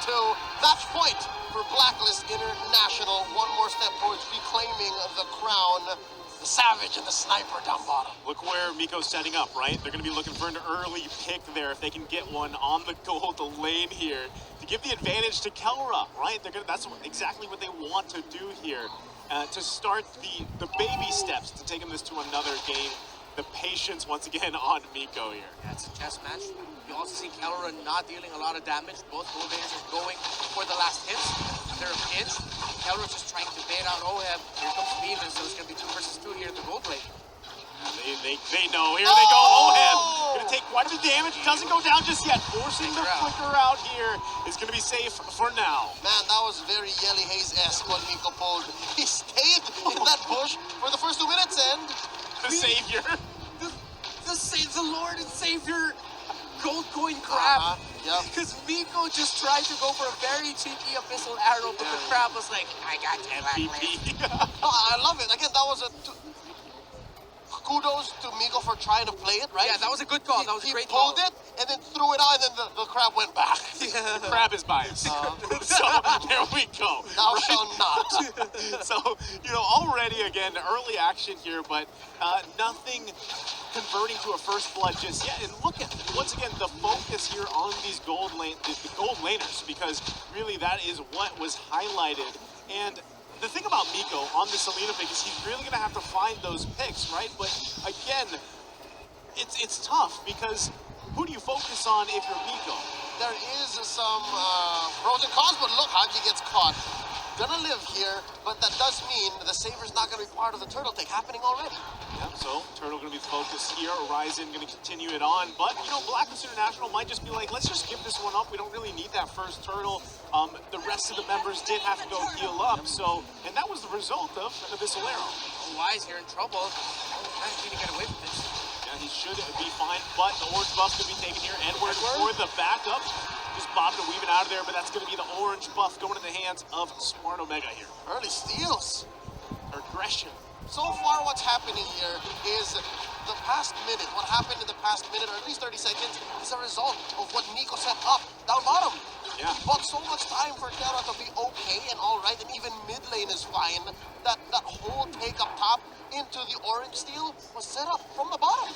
to match point for Blacklist International. One more step towards reclaiming the crown. The Savage and the Sniper down bottom. Look where Miko's setting up, right? They're going to be looking for an early pick there if they can get one on the gold lane here to give the advantage to Kelra, right? That's exactly what they want to do here to start the baby steps to taking this to another game. The patience once again on Miko here. Yeah, it's a chess match. You also see Kelra not dealing a lot of damage. Both golders are going for the last hits. They're a pinch. Kelra's just trying to bait out Oheb. Here comes Venus, so it's going to be 2 versus 2 here at the gold lane. They know. Here they go. Oheb going to take quite a bit of damage. Doesn't go down just yet. Forcing the flicker out here is going to be safe for now. Man, that was very Yelly Hayes-esque what Miko pulled. He stayed in that bush for the first 2 minutes and... The savior. The Lord and Savior gold coin grab. Yep. Because Miko just tried to go for a very cheeky abyssal arrow, but the crab was like, I got you, MVP. I love it. Again, that was a... Kudos to Miko for trying to play it, right? Yeah, that was a good call. That was a great call. He call. pulled it and then threw it out, and then the crab went back. The crab is biased. So there we go. Thou shalt not. So, already again, early action here, but nothing converting to a first blood just yet. And look at, once again, the focus here on these the gold laners, because really that is what was highlighted. And the thing about Miko on the Selena pick is he's really going to have to find those picks, right? But again, it's tough because who do you focus on if you're Miko? There is some pros and cons, but look, Haji gets caught. Gonna live here, but that does mean the Saver's not gonna be part of the turtle take happening already. Yeah, so Turtle gonna be focused here. Horizon gonna continue it on, but Blacklist International might just be like, let's just give this one up. We don't really need that first turtle. The rest of the members did have to go heal up, and that was the result of this Alero. Wise here in trouble. Trying to get away from this. Yeah, he should be fine, but the orange buff's gonna be taken here. Edward for the backup. Just bobbed and weaving out of there, but that's going to be the orange buff going in the hands of Smart Omega here. Early steals. Aggression. So far, what's happening here is the past minute. What happened in the past minute, or at least 30 seconds, is a result of what Miko set up down bottom. Yeah. He bought so much time for Kelra to be okay and all right, and even mid lane is fine. That whole take up top into the orange steal was set up from the bottom.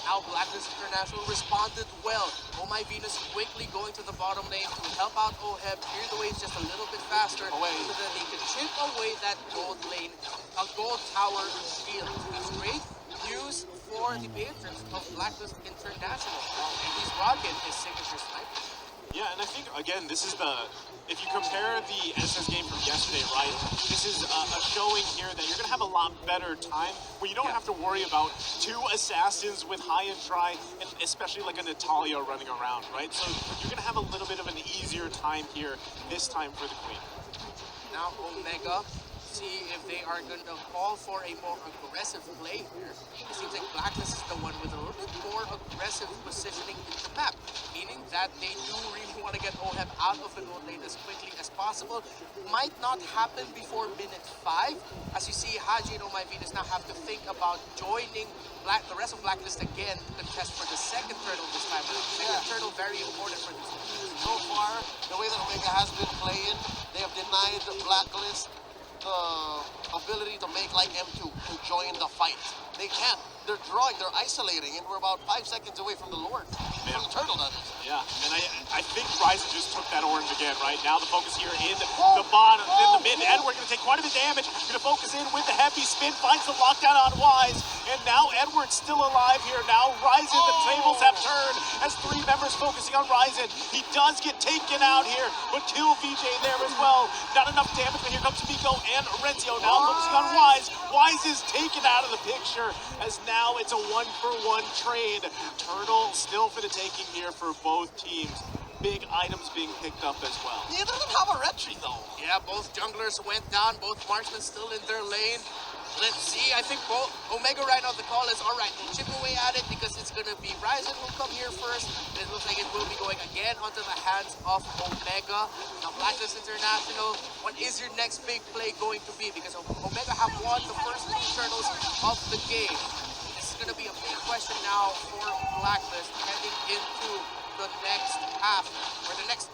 Now Blacklist International responded well. Oh My Venus quickly going to the bottom lane to help out Oheb, clear the waves just a little bit faster so that they can chip away that gold lane, a gold tower field. That's great news for the patrons of Blacklist International. And he's rocking his signature sniper. Yeah, and I think, again, this is if you compare the SS game from yesterday, right, this is a showing here that you're going to have a lot better time where you don't have to worry about 2 assassins with high and dry, and especially like a Natalia running around, right? So you're going to have a little bit of an easier time here this time for the Queen. Now Omega, see if they are going to call for a more aggressive play here. It seems like Blacklist is the one with a little bit more aggressive positioning in the map, meaning that they do really want to get Oheb out of the gold lane as quickly as possible. Might not happen before minute 5. As you see, Haji and Oh My Venus now have to think about joining the rest of Blacklist again to contest for the second turtle this time. The second turtle very important for this team. So far, the way that Omega has been playing, they have denied the Blacklist the ability to make like M2 to join the fight. They can't. They're drawing, they're isolating, and we're about 5 seconds away from the Lord. From the turtle, that is. Yeah, and I think Ryzen just took that orange again, right? Now the focus here in the bottom, in the mid. Edward going to take quite a bit of damage. Going to focus in with the heavy spin, finds the lockdown on Wise, and now Edward's still alive here. Now Ryzen, the tables have turned as 3 members focusing on Ryzen. He does get taken out here, but kill VJ there as well. Not enough damage, but here comes Miko and Renzo now focusing on Wise. Wise is taken out of the picture as now it's a 1-for-1 trade. Turtle still for the taking here for both teams. Big items being picked up as well. He doesn't have a retry though. Yeah, both junglers went down, both marksmen still in their lane. Let's see, I think both Omega right now the call is alright, we'll chip away at it because it's gonna be Ryzen who'll come here first. It looks like it will be going again onto the hands of Omega. Now Blacklist International, what is your next big play going to be? Because Omega have won the first 2 turtles of the game. This is gonna be a big question now for Blacklist heading into the next half, or the next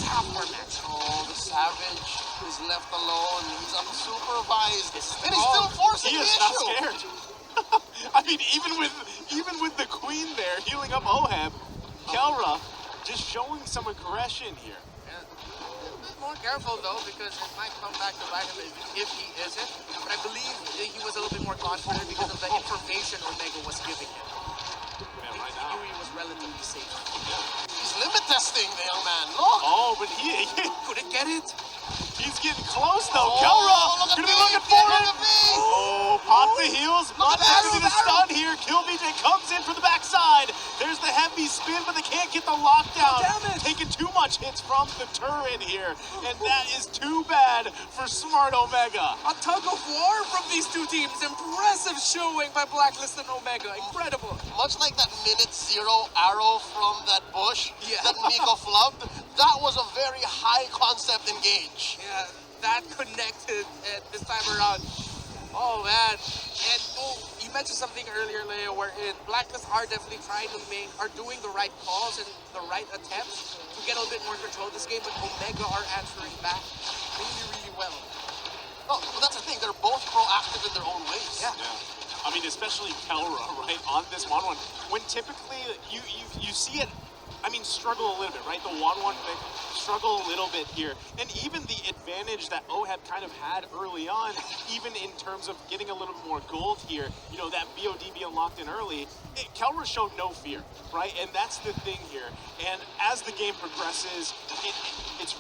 half half more match. Oh, the Savage is left alone. He's unsupervised. And he's Oh, still forcing He the is not issue. scared. I mean, even with the Queen there healing up Oheb, Kelra just showing some aggression here. Yeah. A bit more careful though, because it might come back to bite him if he isn't. But I believe he was a little bit more confident because of the information Omega was giving him. Man, right He now. knew he was relatively safe. He's limit testing the young man. Look. Oh, but he Couldn't get it. he's getting close though. Oh, Kelra look at gonna be me, looking for look it. at me. Oh, pop the heels. Look at That's that, gonna be the stun here. Kill BJ comes in from the backside. There's the heavy spin, but they can't get the lockdown. Damage. Taking too much hits from the turret here, and that is too bad for Smart Omega. A tug of war from these two teams. Impressive showing by Blacklist and Omega. Incredible. Much like that minute zero arrow from that bush Yeah. that Nico flubbed, that was a very high concept engage. Yeah, that connected this time around. Oh man. And you mentioned something earlier, Leo, wherein Blacklist are definitely are doing the right calls and the right attempts to get a little bit more control of this game, but Omega are answering back really, really well. Oh, well, that's the thing. They're both proactive in their own ways. Yeah. Yeah. I mean, especially Kelra, right, on this 1-1. When typically you see it, I mean, struggle a little bit, right? The 1-1 thing, struggle a little bit here. And even the advantage that Oheb kind of had early on, even in terms of getting a little more gold here, you know, that BOD being locked in early, Kelra showed no fear, right? And that's the thing here. And as the game progresses, it's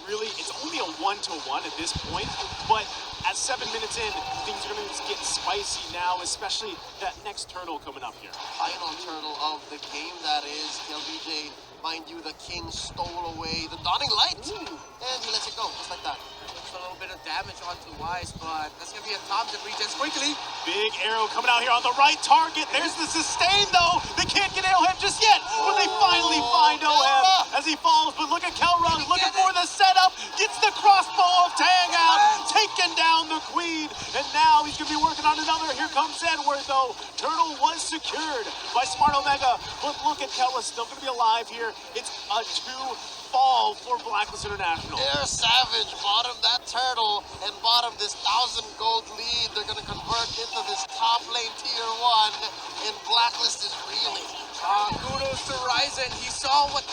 only a 1-1 at this point, but at 7 minutes in, things are going to get spicy now, especially that next turtle coming up here. Final turtle of the game, that is. LBJ, mind you, the king stole away the dawning light. And he lets it go, just like that. Looks a little bit of damage onto Wise, but that's going to be a Tom that regens quickly. Big arrow coming out here on the right target. There's the sustain, though. They can't get Oheb just yet, but they finally find Oheb as he falls. But look at Kelra looking for the setup. Gets the crossbow of Tang out, taking down the Queen. And now he's going to be working on another. Here comes Edward, though. Turtle was secured by Smart Omega. But look at Kelra, still going to be alive here. It's a 2-fall for Blacklist International. They're Savage bottomed that turtle and bottomed this 1,000 gold lead. They're going to convert into this top lane tier 1, and Blacklist is reeling. Kudos to Ryzen. He saw what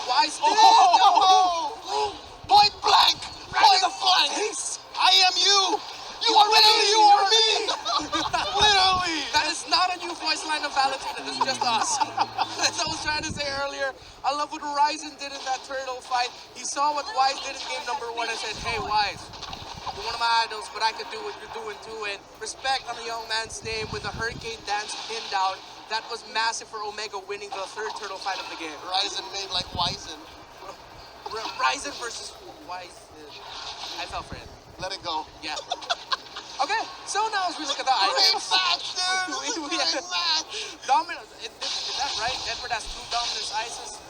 Wise did. Oh! Point blank! Point blank! I am you! You are me! You are me! Literally! That is not a new voice line of Valentina. That's just us. That's what I was trying to say earlier. I love what Ryzen did in that turtle fight. He saw what Wise did in game number 1 and said, hey, Wise, you're one of my idols, but I can do what you're doing too. And respect on the young man's name with the Hurricane Dance pin down. That was massive for Omega winning the 3rd turtle fight of the game. Ryzen made like Wizen. Ryzen versus Wise. I fell for it. Let it go. Yeah. Okay, so now as we look at the Great items. match, dude! This is a great match! Dominant, is that right? Edward has 2 Dominance Ices.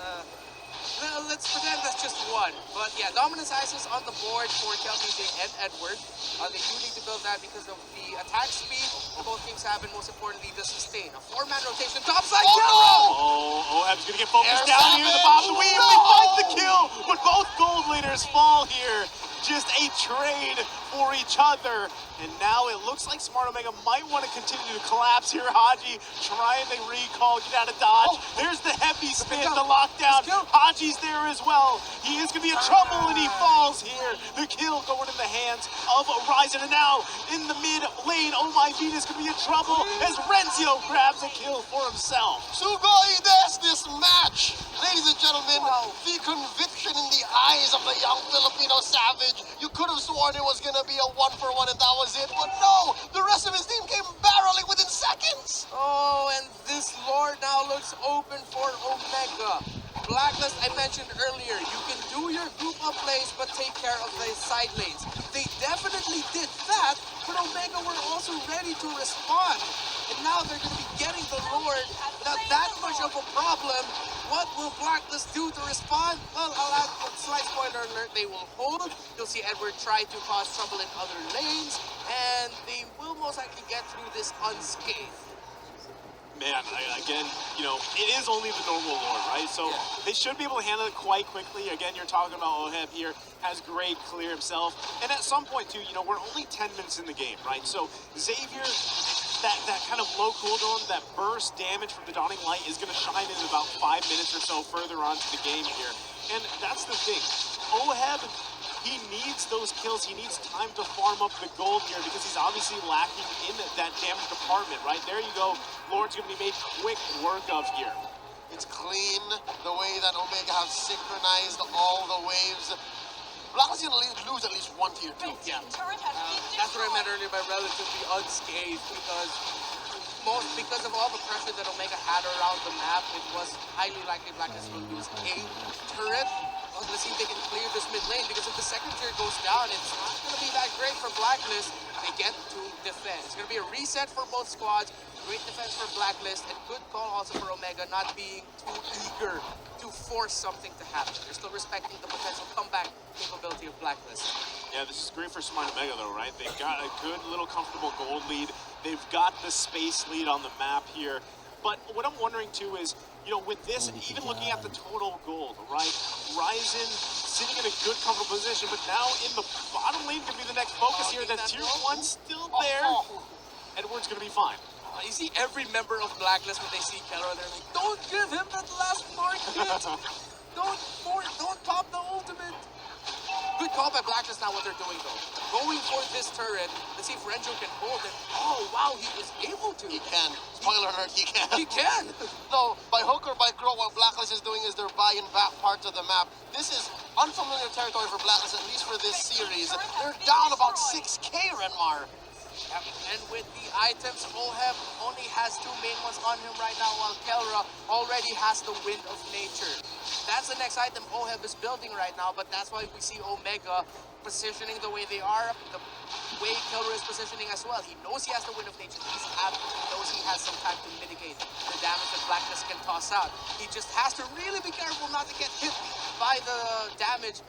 Let's pretend that's just 1. But yeah, Dominance Ices on the board for KLBJ and Edward. They do need to build that because of the attack speed that both teams have, and most importantly, the sustain. A 4-man rotation, topside Kelra! Oh, Oheb's gonna get focused Air down here in the Savage! bottom of the weave. No! They find the kill, but both gold leaders fall here. Just a trade for each other. And now it looks like Smart Omega might want to continue to collapse here. Haji trying to recall, get out of dodge. There's the heavy spin, the lockdown. Haji's there as well. He is going to be in trouble, and he falls here. The kill going in the hands of Ryzen. And now in the mid lane, Oh My Venus could be in trouble as Renzio grabs a kill for himself. Sugoi des this match! Ladies and gentlemen, the conviction in the eyes of the young Filipino Savage. You could have sworn it was going to be a 1-for-1 and that was it, but no! The rest of his team came barreling within seconds! Oh, and this lore now looks open for Omega. Blacklist, I mentioned earlier, you can do your group up plays, but take care of the side lanes. They definitely did that, but Omega were also ready to respond. And now they're going to be getting the Lord. Not that much of a problem. What will Blacklist do to respond? Well, I'll add a slight spoiler alert. They will hold. You'll see Edward try to cause trouble in other lanes, and they will most likely get through this unscathed. man, again, you know, it is only the normal lore, right? So they should be able to handle it quite quickly. Again, you're talking about Oheb here, has great clear himself. And at some point, too, you know, we're only 10 minutes in the game, right? So Xavier, that kind of low cooldown, that burst damage from the Dawning Light is going to shine in about 5 minutes or so further onto the game here. And that's the thing. Oheb, he needs those kills. He needs time to farm up the gold here because he's obviously lacking in that damage department, right? There you go. Lord's going to be made quick work of here. It's clean the way that Omega have synchronized all the waves. Blacklist is going to lose at least one tier 2. Yeah. That's what I meant earlier by relatively unscathed because of all the pressure that Omega had around the map, it was highly likely Blacklist will lose a turret. Well, let's see if they can clear this mid lane, because if the second tier goes down, it's not going to be that great for Blacklist. They get to defend. It's going to be a reset for both squads. Great defense for Blacklist, and good call also for Omega not being too eager to force something to happen. They're still respecting the potential comeback capability of Blacklist. Yeah, this is great for Smart Omega though, right? They've got a good little comfortable gold lead. They've got the space lead on the map here. But what I'm wondering too is, you know, with this, even looking at the total gold, right? Ryzen sitting in a good comfortable position, but now in the bottom lane could be the next focus here. That tier 1 still there. Edward's gonna be fine. You see every member of Blacklist when they see Keller, they're like, don't give him that last mark hit. Don't pop the ultimate. Good call by Blacklist now what they're doing though. Going for this turret. Let's see if Renjo can hold it. Oh wow, he is able to. He can. Spoiler alert, he can. He can. No, by hook or by crook, what Blacklist is doing is they're buying back parts of the map. This is unfamiliar territory for Blacklist, at least for this series. They're down about 6k, Renmar. And with the items, Oheb only has 2 main ones on him right now, while Kelra already has the Wind of Nature. That's the next item Oheb is building right now, but that's why we see Omega positioning the way they are, the way Kelra is positioning as well. He knows he has the Wind of Nature. He knows he has some time to mitigate the damage that Blacklist can toss out. He just has to really be careful not to get hit by the damage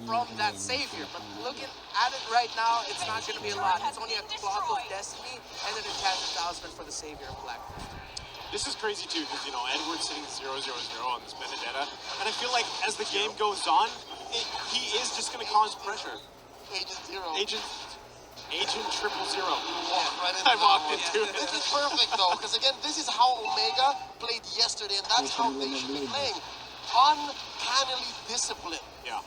from that Savior. But looking at it right now, it's not going to be a lot. It's only a Clock of Destiny and an Enchanted Talisman for the Savior of Blacklist. This is crazy too, because, you know, Edward's sitting 0-0-0 on this Benedetta, and I feel like as the game goes on, he is just going to cause pressure. Agent 0. Agent 000. Right I walked into it. This is perfect though, because again, this is how Omega played yesterday, and that's how they should be playing. Uncannily disciplined. Yeah.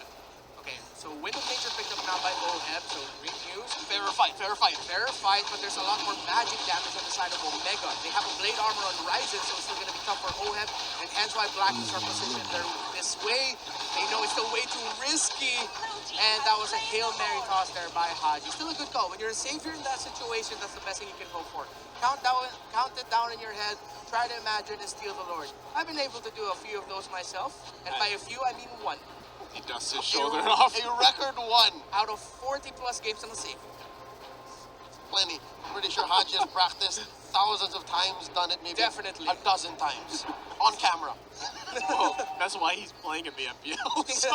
Okay, so Wind of Nature picked up now by Oheb, so great news. Fairer fight. Fair fight, but there's a lot more magic damage on the side of Omega. They have a blade armor on Ryzen, so it's still going to be tough for Oheb, and hence why Blacklist are positioned there this way. They know it's still way too risky, and that was a Hail Mary toss there by Haji. Still a good call. When you're a Savior in that situation, that's the best thing you can go for. Count it down in your head, try to imagine and steal the Lord. I've been able to do a few of those myself, and by a few, I mean 1. He dusts his shoulder off. A record 1. Out of 40 plus games on the Savior. Plenty. Pretty sure Haji has practiced thousands of times, done it maybe Definitely. a dozen times. On camera. Well, that's why he's playing in the MPL. So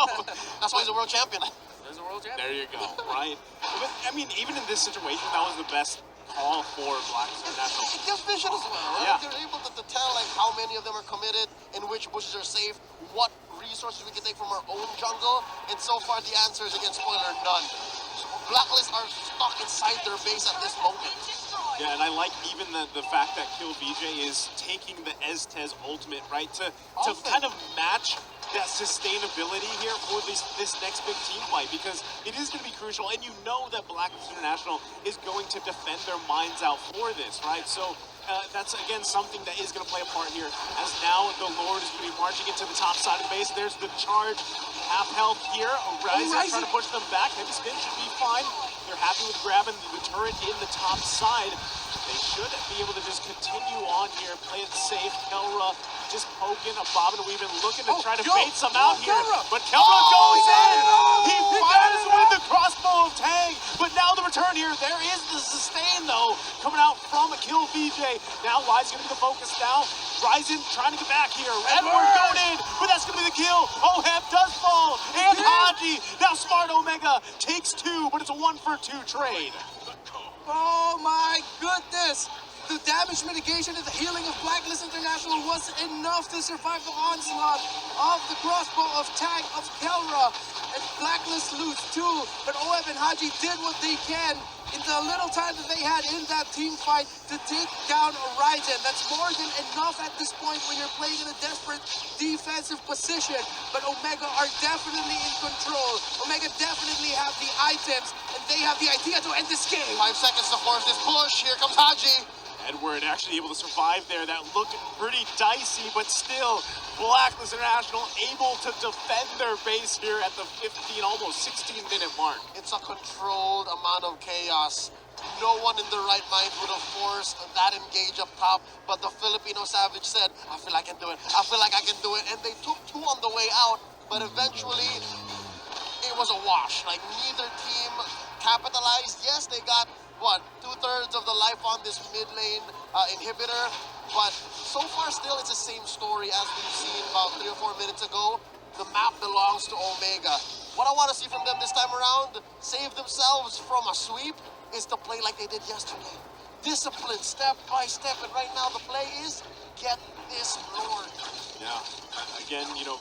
That's why he's a world champion. There's a world champion. there you go, right? But, I mean, even in this situation, that was the best call for Blacklist International. It gives vision as well. Yeah. They're able to tell like how many of them are committed, in which bushes are safe, what resources we can take from our own jungle, and so far the answer is, again, spoiler, none. Blacklist are stuck inside their base at this moment. Yeah, and I like even the fact that Kill VJ is taking the S10's ultimate, right, to kind of match that sustainability here for this next big team fight, because it is going to be crucial, and you know that Blacklist International is going to defend their minds out for this, right? So that's, again, something that is going to play a part here, as now the Lord is going to be marching into the top side of the base. There's the charge, half health here. Ryzen trying to push them back. Heavy spin should be fine. They're happy with grabbing the turret in the top side. They should be able to just continue on here, play it safe. Kelra just poking, a bobbing and weaving, looking to try to bait some out here. But Kelra goes in! He fires with the crossbow of Tang! But now the return here, there is the sustain though, coming out from a Kill VJ. Now Ryzen's gonna be the focus now. Ryzen trying to get back here. Edward going in, but that's gonna be the kill. Oheb does fall, and Haji. Now Smart Omega takes 2, but it's a 1-for-2 trade. Oh my goodness! the damage mitigation and the healing of Blacklist International was enough to survive the onslaught of the crossbow of Tag of Kelra. And Blacklist lose too, but OM and Haji did what they can in the little time that they had in that team fight to take down Ryzen. That's more than enough at this point when you're playing in a desperate defensive position. But Omega are definitely in control. Omega definitely have the items, and they have the idea to end this game. 5 seconds to force this push. Here comes Haji. Edward actually able to survive there. That looked pretty dicey, but still, Blacklist International able to defend their base here at the 15, almost 16-minute mark. It's a controlled amount of chaos. No one in their right mind would have forced that engage up top, but the Filipino Savage said, I feel I can do it. I feel like I can do it. And they took 2 on the way out, but eventually it was a wash. Like, neither team capitalized. Yes, they got, what, 2/3 of the life on this mid lane inhibitor, but so far still it's the same story as we've seen about 3 or 4 minutes ago. The map belongs to Omega. What I want to see from them this time around, save themselves from a sweep, is to play like they did yesterday. Discipline, step by step, and right now the play is get this Lord. Yeah, again, you know,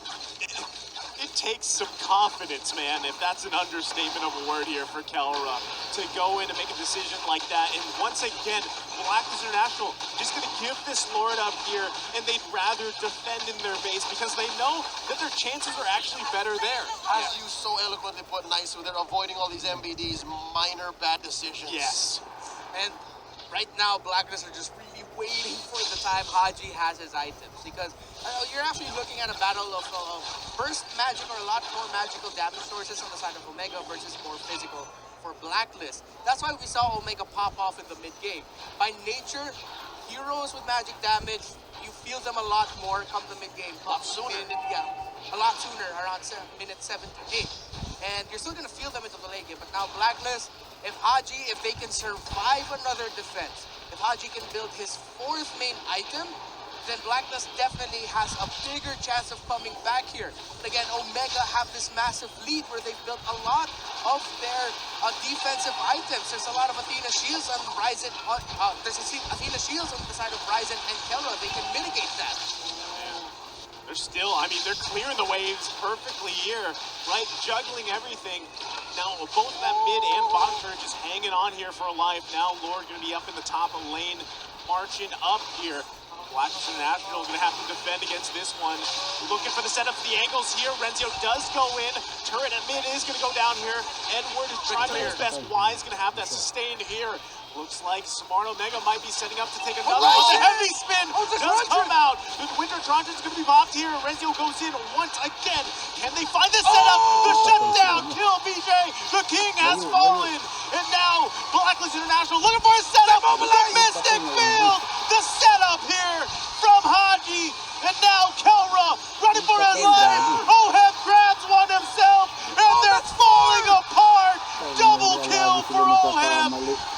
it takes some confidence, man, if that's an understatement of a word here for Kelra, to go in and make a decision like that. And once again, Blacklist International just going to give this Lord up here, and they'd rather defend in their base because they know that their chances are actually better there. As you so eloquently put, nicely, they're avoiding all these MBDs, minor bad decisions. Yes. And right now, Blacklist are just really waiting for the time Haji has his items, because you're actually looking at a battle of burst magic or a lot more magical damage sources on the side of Omega versus more physical for Blacklist. That's why we saw Omega pop off in the mid game. By nature, heroes with magic damage, you feel them a lot more come the mid game. A lot sooner. A lot sooner, around minute 7 to 8. And you're still gonna feel them into the late game. But now Blacklist, if Haji, if they can survive another defense, if Haji can build his 4th main item, then Blacklist definitely has a bigger chance of coming back here. But again, Omega have this massive lead where they've built a lot of their defensive items. There's a lot of Athena shields on Ryzen. There's Athena shields on the side of Ryzen and Kelra. They can mitigate that. They're still, I mean, they're clearing the waves perfectly here, right? Juggling everything. Now, both that mid and bottom turret just hanging on here for a life. Now, Lord going to be up in the top of lane, marching up here. Blacklist International going to have to defend against this one. Looking for the setup for the angles here. Renzio does go in. Turret at mid is going to go down here. Edward is trying to do his best. Wise going to have that sustained here. Looks like Smart Omega might be setting up to take another one. The heavy spin does come out. The Winter Tronjan's going to be mopped here. Renzio goes in once again. Can they find the setup? The shutdown. Kill BJ. The king has fallen. And now Blacklist International looking for a setup. The Mystic Field. The setup here from Haji. And now Kelra running for his life. Oheb grabs one himself. And they're falling apart. Double kill for Oheb.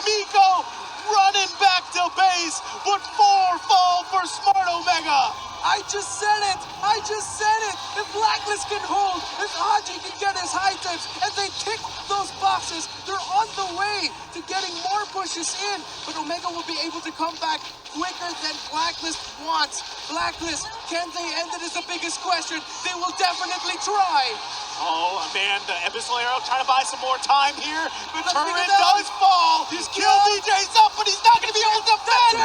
Miko running back to base, but 4 fall for Smart Omega. I just said it! I just said it! If Blacklist can hold, if Haji can get his items, and they tick those boxes, they're on the way to getting more pushes in. But Omega will be able to come back quicker than Blacklist wants. Blacklist, can they end it is the biggest question. They will definitely try. Oh man, the Abyssal Arrow trying to buy some more time here. The turret does fall. Kill BJ's up, but he's not going to be able to defend.